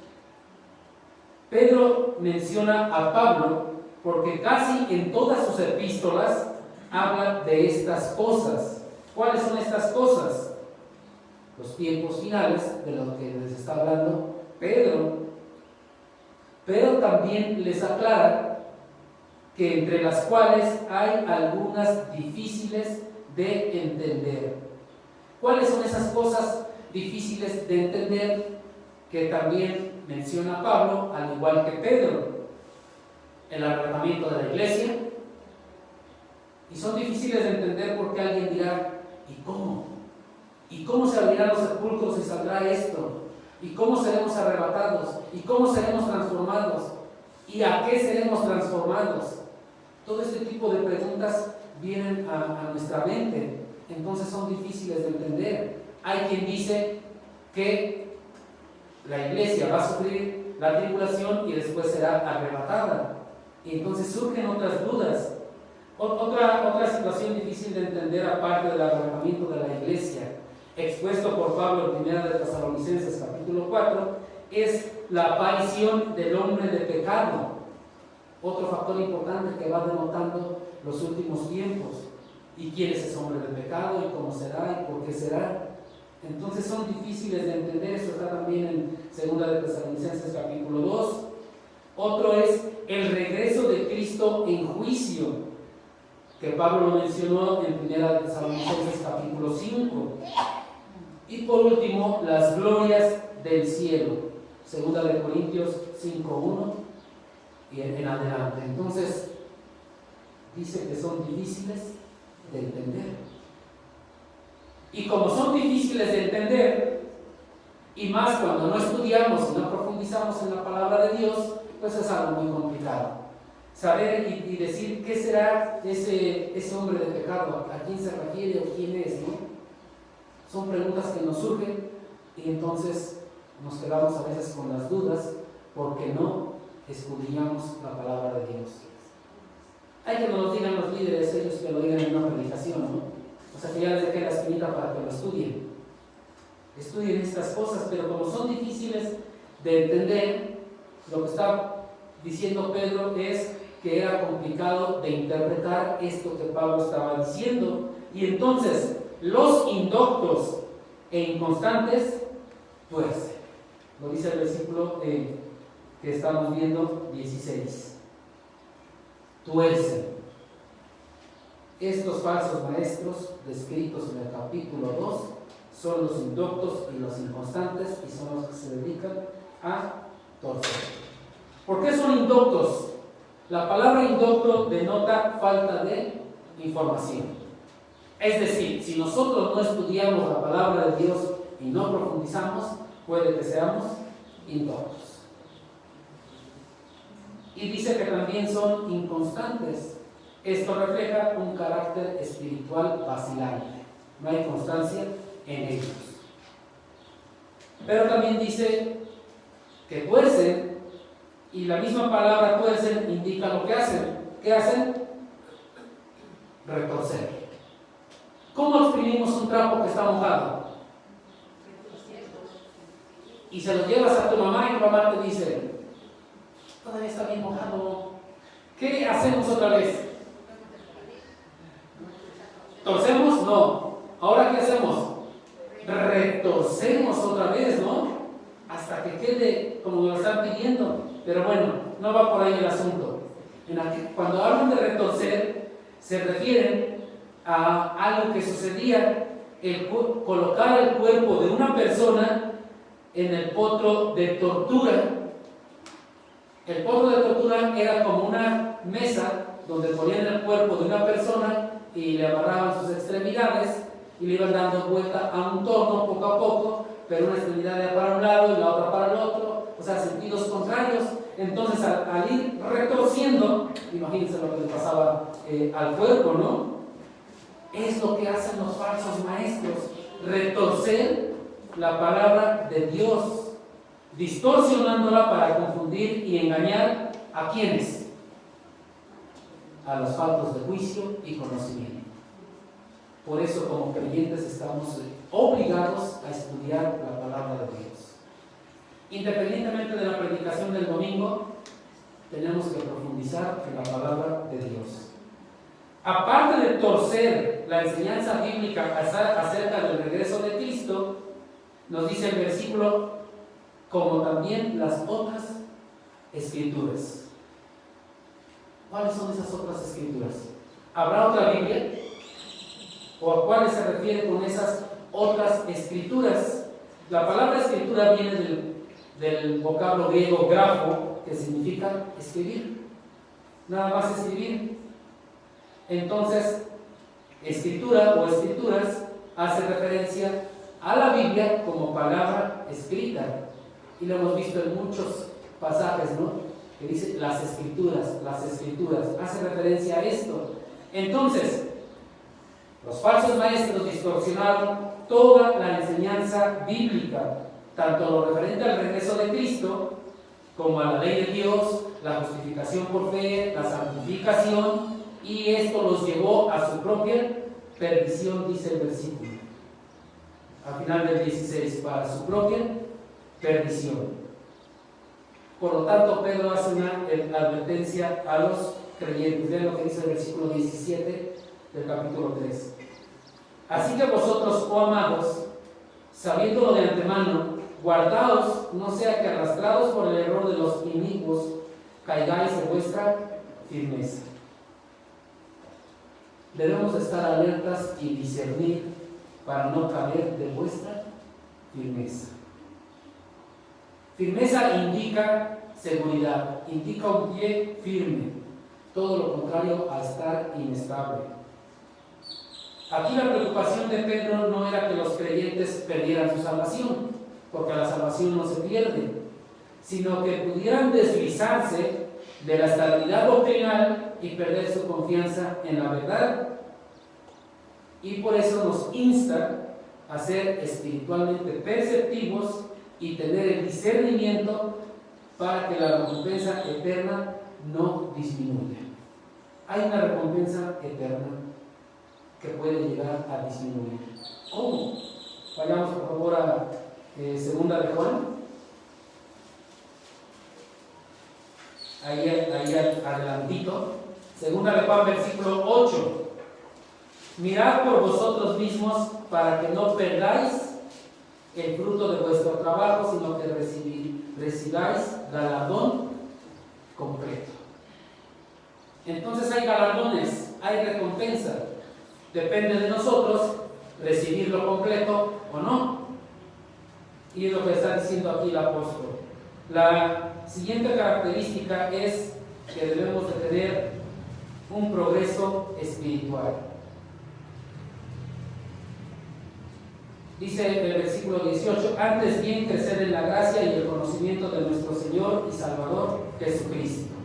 Pedro menciona a Pablo porque casi en todas sus epístolas habla de estas cosas. ¿Cuáles son estas cosas? Los tiempos finales, de los que les está hablando Pedro. Pero también les aclara que entre las cuales hay algunas difíciles de entender. ¿Cuáles son esas cosas difíciles de entender que también menciona Pablo, al igual que Pedro? El arrebatamiento de la iglesia. Y son difíciles de entender porque alguien dirá, ¿y cómo? ¿Y cómo se abrirán los sepulcros y saldrá esto? ¿Y cómo seremos arrebatados? ¿Y cómo seremos transformados? ¿Y a qué seremos transformados? Todo este tipo de preguntas vienen a nuestra mente, entonces son difíciles de entender. Hay quien dice que la iglesia va a sufrir la tribulación y después será arrebatada. Y entonces surgen otras dudas. Otra situación difícil de entender, aparte del arrebatamiento de la iglesia, expuesto por Pablo en 1 de Tesalonicenses capítulo 4, es la aparición del hombre de pecado. Otro factor importante que va denotando los últimos tiempos. ¿Y quién es ese hombre de pecado? ¿Y cómo será? ¿Y por qué será? Entonces son difíciles de entender. Esto está también en 2 de Tesalonicenses capítulo 2. Otro es el regreso de Cristo en juicio, que Pablo lo mencionó en 1 de Tesalonicenses capítulo 5. Y por último, las glorias del cielo, 2 de Corintios 5:1 y en adelante. Entonces, dice que son difíciles de entender. Y como son difíciles de entender, y más cuando no estudiamos y no profundizamos en la palabra de Dios, pues es algo muy complicado. Saber y decir qué será ese hombre de pecado, a quién se refiere o quién es, ¿no? Son preguntas que nos surgen y entonces nos quedamos a veces con las dudas porque no escudriñamos la palabra de Dios. Hay que nos lo digan los líderes, ellos que lo digan en una predicación, ¿no? O sea que ya les dejé la espinita para que lo estudien. Estudien estas cosas, pero como son difíciles de entender, lo que está diciendo Pedro es que era complicado de interpretar esto que Pablo estaba diciendo. Y entonces, los indoctos e inconstantes, pues, lo dice el versículo que estamos viendo, 16. Tuercen. Estos falsos maestros descritos en el capítulo 2 son los indoctos y los inconstantes y son los que se dedican a torcer. ¿Por qué son indoctos? La palabra indocto denota falta de información. Es decir, si nosotros no estudiamos la palabra de Dios y no profundizamos, puede que seamos indoctos. Y dice que también son inconstantes. Esto refleja un carácter espiritual vacilante. No hay constancia en ellos. Pero también dice que tuercen, y la misma palabra tuercen indica lo que hacen. ¿Qué hacen? Retorcer. ¿Cómo exprimimos un trapo que está mojado? Y se lo llevas a tu mamá y tu mamá te dice, todavía está bien mojado. ¿Qué hacemos otra vez? ¿Torcemos? No. ¿Ahora qué hacemos? Retorcemos otra vez, ¿no? Hasta que quede como lo están pidiendo. Pero bueno, no va por ahí el asunto. Cuando hablan de retorcer, se refieren a algo que sucedía, colocar el cuerpo de una persona en el potro de tortura. El potro de tortura era como una mesa donde ponían el cuerpo de una persona y le amarraban sus extremidades y le iban dando vuelta a un torno poco a poco, pero una extremidad era para un lado y la otra para el otro, o sea, sentidos contrarios. Entonces, al ir retorciendo, imagínense lo que le pasaba al cuerpo, ¿no? Es lo que hacen los falsos maestros, retorcer la palabra de Dios, distorsionándola para confundir y engañar ¿a quiénes? A los faltos de juicio y conocimiento. Por eso, como creyentes, estamos obligados a estudiar la palabra de Dios. Independientemente de la predicación del domingo, tenemos que profundizar en la palabra de Dios. Aparte de torcer la enseñanza bíblica acerca del regreso de Cristo, nos dice el versículo, como también las otras escrituras. ¿Cuáles son esas otras escrituras? ¿Habrá otra Biblia? ¿O a cuáles se refiere con esas otras escrituras? La palabra escritura viene del vocablo griego grafo, que significa escribir. Nada más escribir. Entonces, escritura o escrituras hace referencia a la Biblia como palabra escrita. Y lo hemos visto en muchos pasajes, ¿no? Que dice las escrituras, hace referencia a esto. Entonces, los falsos maestros distorsionaron toda la enseñanza bíblica, tanto lo referente al regreso de Cristo, como a la ley de Dios, la justificación por fe, la santificación, y esto los llevó a su propia perdición, dice el versículo, al final del 16, para su propia perdición. Por lo tanto, Pedro hace una advertencia a los creyentes. Vean lo que dice el versículo 17 del capítulo 3. Así que vosotros, oh amados, sabiéndolo de antemano, guardaos, no sea que arrastrados por el error de los inicuos, caigáis de vuestra firmeza. Debemos estar alertas y discernir para no caer de vuestra firmeza. Firmeza indica seguridad, indica un pie firme, todo lo contrario a estar inestable. Aquí la preocupación de Pedro no era que los creyentes perdieran su salvación, porque la salvación no se pierde, sino que pudieran deslizarse de la estabilidad doctrinal y perder su confianza en la verdad. Y por eso nos insta a ser espiritualmente perceptivos y tener el discernimiento para que la recompensa eterna no disminuya. Hay una recompensa eterna que puede llegar a disminuir. ¿Cómo? Vayamos por favor a segunda de Juan. Ahí adelantito. Segunda de Juan, versículo 8. Mirad por vosotros mismos para que no perdáis el fruto de vuestro trabajo, sino que recibáis galardón completo. Entonces hay galardones, hay recompensa. Depende de nosotros recibirlo completo o no. Y es lo que está diciendo aquí el apóstol. La siguiente característica es que debemos de tener un progreso espiritual. Dice el versículo 18, antes bien crecer en la gracia y el conocimiento de nuestro Señor y Salvador Jesucristo.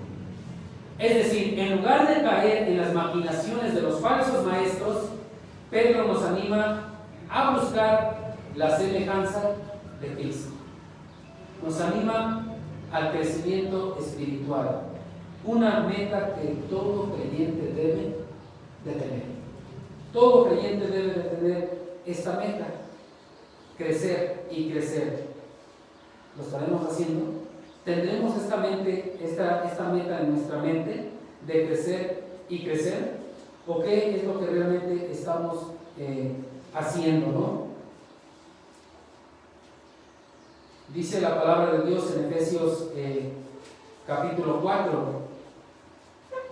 Es decir, en lugar de caer en las maquinaciones de los falsos maestros, Pedro nos anima a buscar la semejanza de Cristo. Nos anima al crecimiento espiritual, una meta que todo creyente debe de tener. Todo creyente debe de tener esta meta. Crecer y crecer. ¿Lo estaremos haciendo? ¿Tendremos esta meta en nuestra mente de crecer y crecer? ¿O qué es lo que realmente estamos haciendo, no? Dice la palabra de Dios en Efesios capítulo 4,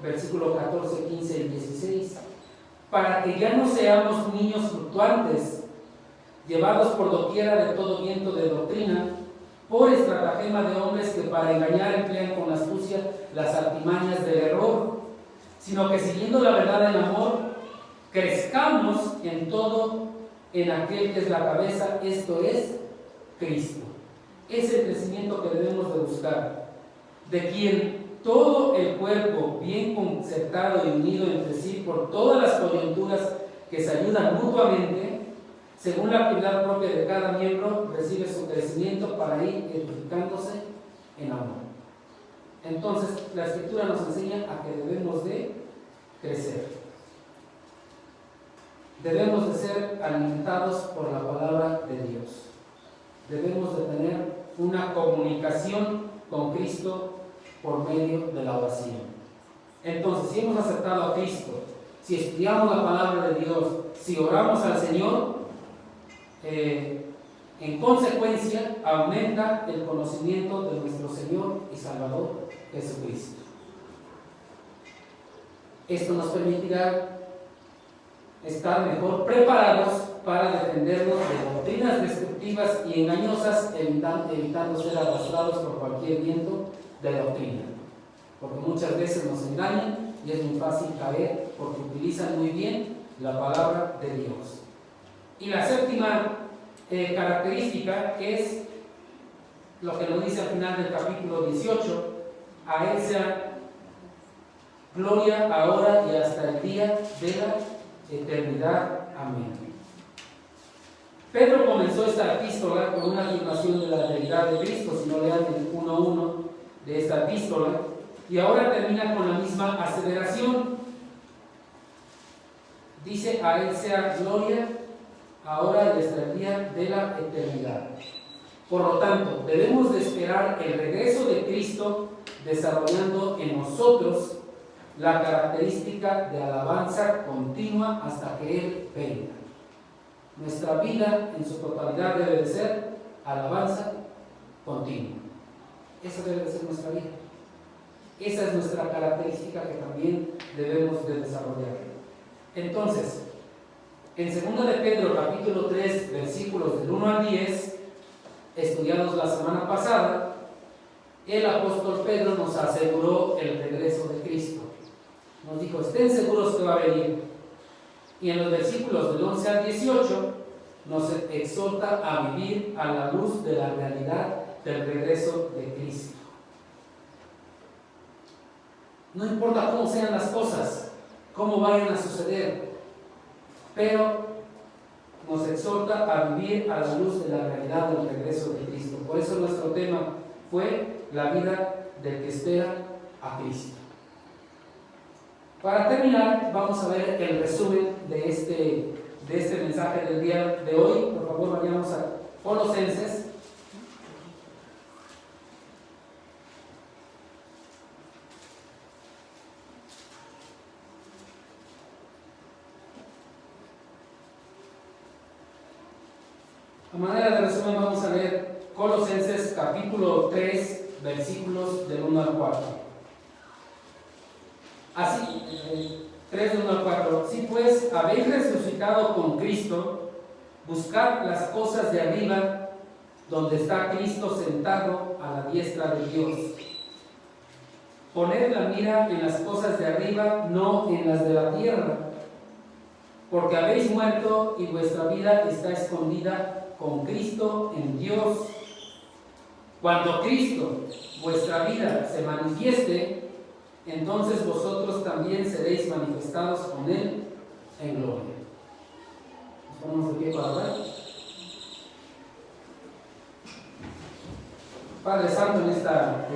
versículo 14, 15 y 16. Para que ya no seamos niños fluctuantes, llevados por doquiera de todo viento de doctrina, por estratagema de hombres que para engañar emplean con astucia las artimañas del error, sino que siguiendo la verdad en amor, crezcamos en todo en aquel que es la cabeza, esto es Cristo. Es el crecimiento que debemos de buscar, de quien todo el cuerpo, bien concertado y unido entre sí por todas las coyunturas que se ayudan mutuamente, según la actividad propia de cada miembro, recibe su crecimiento para ir edificándose en amor. Entonces, la Escritura nos enseña a que debemos de crecer. Debemos de ser alimentados por la palabra de Dios. Debemos de tener una comunicación con Cristo por medio de la oración. Entonces, si hemos aceptado a Cristo, si estudiamos la palabra de Dios, si oramos al Señor, en consecuencia aumenta el conocimiento de nuestro Señor y Salvador Jesucristo. Esto nos permitirá estar mejor preparados para defendernos de doctrinas destructivas y engañosas, evitando ser arrastrados por cualquier viento de doctrina. Porque muchas veces nos engañan y es muy fácil caer porque utilizan muy bien la palabra de Dios. Y la séptima característica es lo que nos dice al final del capítulo 18: a Él sea gloria ahora y hasta el día de la eternidad. Amén. Pedro comenzó esta epístola con una afirmación de la realidad de Cristo, si no lean el 1:1 de esta epístola, y ahora termina con la misma aseveración. Dice: a Él sea gloria ahora y hasta el día de la eternidad. Por lo tanto, debemos de esperar el regreso de Cristo, desarrollando en nosotros la característica de alabanza continua hasta que Él venga. Nuestra vida en su totalidad debe de ser alabanza continua. Esa debe de ser nuestra vida. Esa es nuestra característica que también debemos de desarrollar. Entonces, en 2 de Pedro capítulo 3, versículos del 1 al 10, estudiados la semana pasada, el apóstol Pedro nos aseguró el regreso de Cristo. Nos dijo: estén seguros que va a venir. Y en los versículos del 11 al 18 nos exhorta a vivir a la luz de la realidad del regreso de Cristo. No importa cómo sean las cosas, cómo vayan a suceder, pero nos exhorta a vivir a la luz de la realidad del regreso de Cristo. Por eso nuestro tema fue la vida del que espera a Cristo. Para terminar, vamos a ver el resumen de este mensaje del día de hoy. Por favor, vayamos a Colosenses. A manera de resumen, vamos a leer Colosenses capítulo 3, versículos del 1 al 4. Así, 3 del 1 al 4. Si pues habéis resucitado con Cristo, buscad las cosas de arriba, donde está Cristo sentado a la diestra de Dios. Poned la mira en las cosas de arriba, no en las de la tierra, porque habéis muerto y vuestra vida está escondida con Cristo en Dios. Cuando Cristo, vuestra vida, se manifieste, entonces vosotros también seréis manifestados con Él en gloria. Nos ponemos de pie para orar. Padre Santo, en esta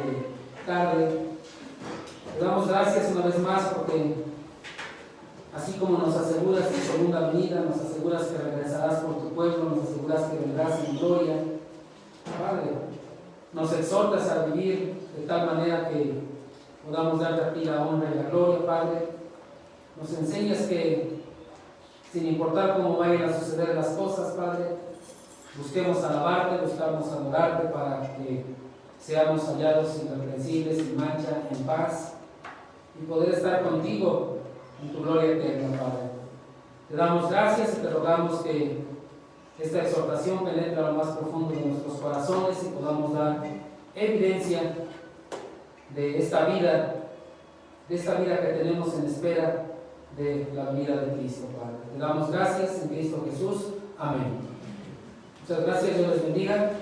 tarde te damos gracias una vez más porque así como nos aseguras tu segunda venida, nos aseguras que regresarás por tu pueblo, nos aseguras que vendrás en gloria. Padre, nos exhortas a vivir de tal manera que podamos darte a ti la honra y la gloria, Padre. Nos enseñas que, sin importar cómo vayan a suceder las cosas, Padre, busquemos alabarte, buscamos adorarte para que seamos hallados irreprensibles, sin mancha, en paz, y poder estar contigo en tu gloria eterna, Padre. Te damos gracias y te rogamos que esta exhortación penetre a lo más profundo de nuestros corazones y podamos dar evidencia de esta vida que tenemos en espera de la venida de Cristo, Padre. Te damos gracias en Cristo Jesús. Amén. Muchas gracias, Dios les bendiga.